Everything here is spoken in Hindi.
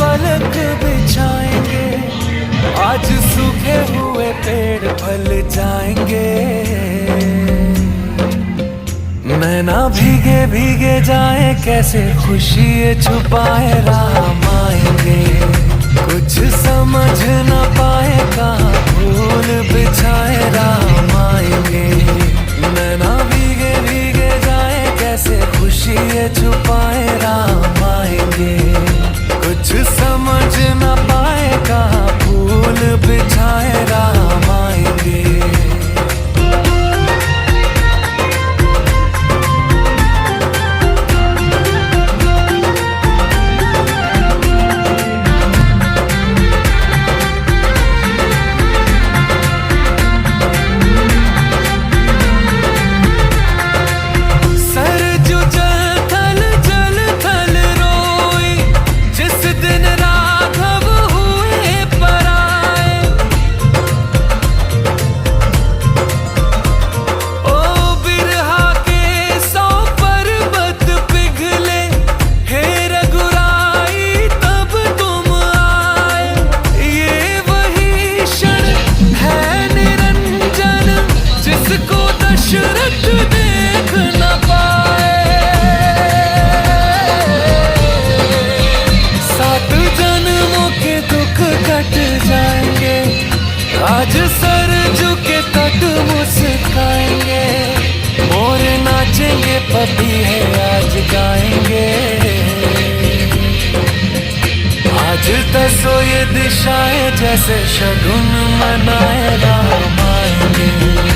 पालक बिछाएंगे, आज सूखे हुए पेड़ फल जाएंगे। नैना भीगे भीगे जाए, कैसे खुशी छुपाए राम आएंगे। कुछ समझ न पाए, कहाँ फूल बिछाए राम आएंगे। नैना भीगे भीगे जाए, कैसे खुशी छुपाए राम आएंगे। कुछ समझ न पाए, कहाँ फूल बिछाए राम आएंगे। दशरथ देख न पाए, 7 जन्मों के दुख कट जाएंगे। आज सर झुके तट मुस्काएंगे। मोर नाचेंगे, पपी है आज गाएंगे। आज दसों ये दिशाएं जैसे शगुन मनाए राम आएंगे।